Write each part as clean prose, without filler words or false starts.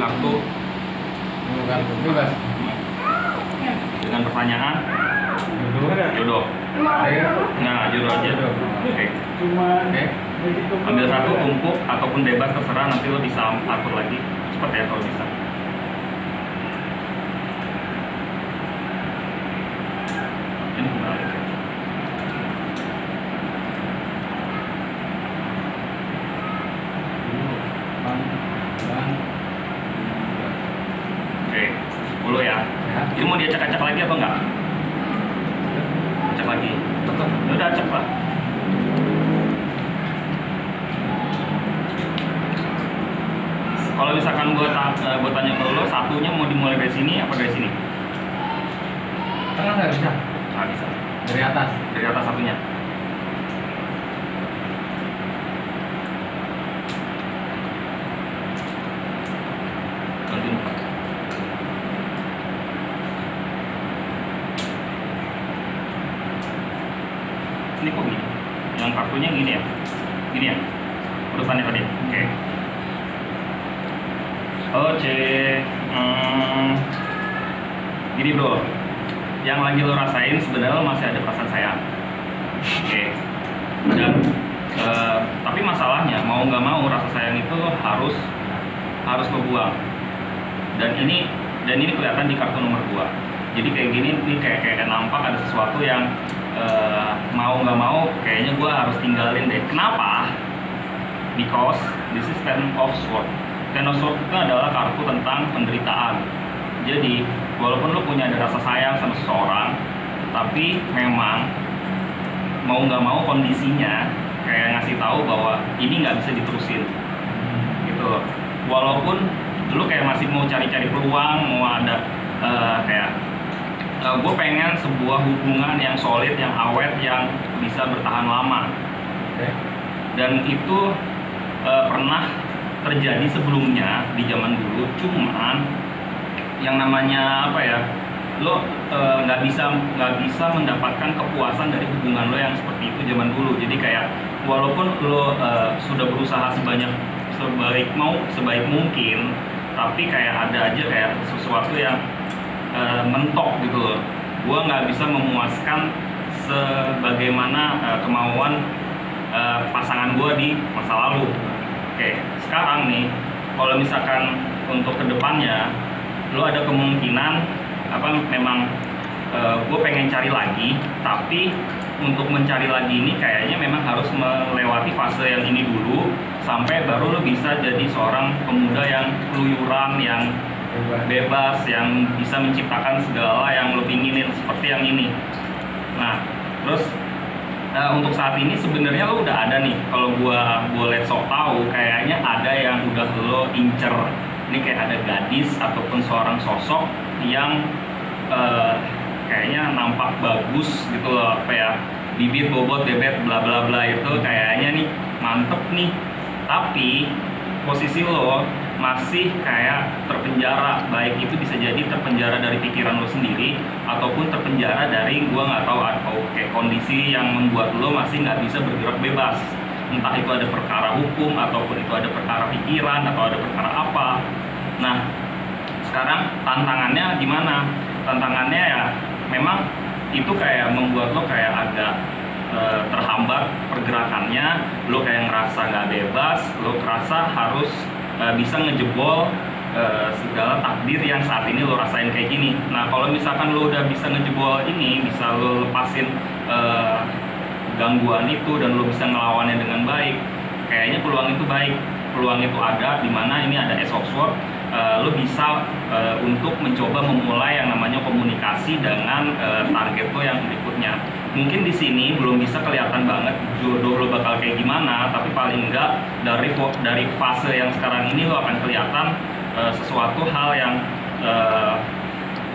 kartu bebas. dengan pertanyaan jodoh. Nah, jodoh aja. Oke. Ambil satu, tumpuk ataupun bebas terserah, nanti lo bisa atur lagi. Cepet ya kalau bisa. Ini kembali. Oke, 10 ya. Ini mau diacak-acak lagi apa enggak? Acak lagi. Ya udah acak lah. Kalau misalkan gue tanya ke lo, satunya mau dimulai dari sini apa dari sini? Tengah nggak bisa. Nggak bisa. Dari atas. Dari atas satunya. Bantuin buka. Ini kok gini? Yang kartunya gini ya? Gini ya? Urutannya tadi. Oke. Gini bro, yang lagi lo rasain sebenarnya lo masih ada perasaan sayang. Oke. Dan tapi masalahnya mau nggak mau rasa sayang itu lo harus lo buang. Dan ini kelihatan di kartu nomor 2. Jadi kayak gini nih, kayak nampak ada sesuatu yang mau nggak mau kayaknya gue harus tinggalin deh. Kenapa? Because this is Ten of Swords. Ten of Swords itu adalah kartu tentang penderitaan. Jadi walaupun lo punya ada rasa sayang sama seseorang, tapi memang mau nggak mau kondisinya kayak ngasih tahu bahwa ini nggak bisa diterusin gitu loh. Walaupun lo kayak masih mau cari-cari peluang, mau ada gue pengen sebuah hubungan yang solid, yang awet, yang bisa bertahan lama. Dan itu pernah terjadi sebelumnya di zaman dulu, cuman yang namanya apa ya, lo nggak bisa mendapatkan kepuasan dari hubungan lo yang seperti itu zaman dulu. Jadi kayak walaupun lo sudah berusaha sebaik mungkin, tapi kayak ada aja kayak sesuatu yang mentok gitu loh. Gua nggak bisa memuaskan sebagaimana kemauan pasangan gua di masa lalu. Oke, sekarang nih kalau misalkan untuk kedepannya lo ada kemungkinan memang gue pengen cari lagi, tapi untuk mencari lagi ini kayaknya memang harus melewati fase yang ini dulu sampai baru lo bisa jadi seorang pemuda yang keluyuran, yang bebas, yang bisa menciptakan segala yang lo pinginin seperti yang ini. Nah, terus untuk saat ini sebenarnya lo udah ada nih, kalau gua boleh sok tahu kayaknya ada yang udah lo incer. Ini kayak ada gadis ataupun seorang sosok yang kayaknya nampak bagus gitu loh, apa ya, bibit bobot bebet bla bla bla, itu kayaknya nih mantep nih, tapi posisi lo masih kayak terpenjara, baik itu bisa jadi terpenjara dari pikiran lo sendiri ataupun terpenjara dari gua nggak tahu, atau kayak kondisi yang membuat lo masih nggak bisa bergerak bebas, entah itu ada perkara hukum ataupun itu ada perkara pikiran atau ada perkara apa. Nah, sekarang tantangannya gimana? Tantangannya ya memang itu kayak membuat lo kayak agak terhambat pergerakannya, lo kayak ngerasa nggak bebas, lo kerasa harus bisa ngejebol segala takdir yang saat ini lo rasain kayak gini. Nah, kalau misalkan lo udah bisa ngejebol ini, bisa lo lepasin gangguan itu dan lo bisa ngelawannya dengan baik, kayaknya peluang itu baik, peluang itu ada, dimana ini ada Ace of Swords. Lo bisa untuk mencoba memulai yang namanya komunikasi dengan target lo yang berikutnya. Mungkin di sini belum bisa kelihatan banget jodoh lo bakal kayak gimana, tapi paling enggak dari fase yang sekarang ini lo akan kelihatan sesuatu hal yang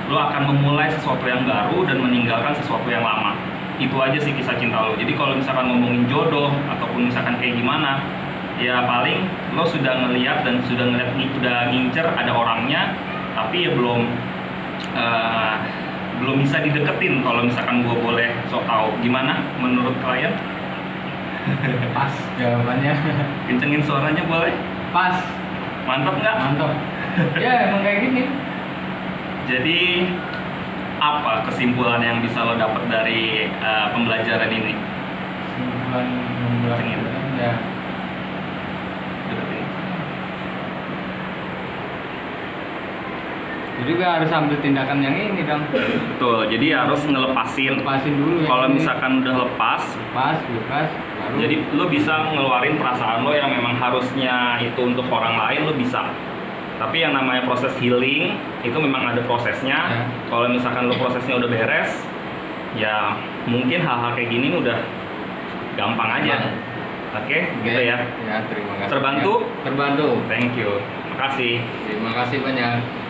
lo akan memulai sesuatu yang baru dan meninggalkan sesuatu yang lama. Itu aja sih kisah cinta lo. Jadi kalau misalkan ngomongin jodoh ataupun misalkan kayak gimana, ya paling lo sudah ngelihat dan udah ngincer ada orangnya, tapi ya belum bisa dideketin. Kalau misalkan gue boleh sok tahu, gimana menurut kalian? Pas jawabannya. Kencengin suaranya boleh? Pas. Mantap nggak? Mantap. Ya emang kayak gini. Jadi apa kesimpulan yang bisa lo dapat dari pembelajaran ini? Kesimpulan pembelajaran ya. Jadi juga harus ambil tindakan yang ini dong. Betul, jadi harus ngelepasin. Lepasin dulu ya. Kalau misalkan udah lepas, lepas, baru. jadi lo bisa ngeluarin perasaan lo yang memang harusnya itu untuk orang lain, lo bisa. Tapi yang namanya proses healing itu memang ada prosesnya. Ya. Kalau misalkan lo prosesnya udah beres, ya mungkin hal-hal kayak gini udah gampang aja. Oke, gitu ya. Ya, terima kasih. Terbantu? Ya, terbantu. Thank you. Makasih. Terima kasih banyak.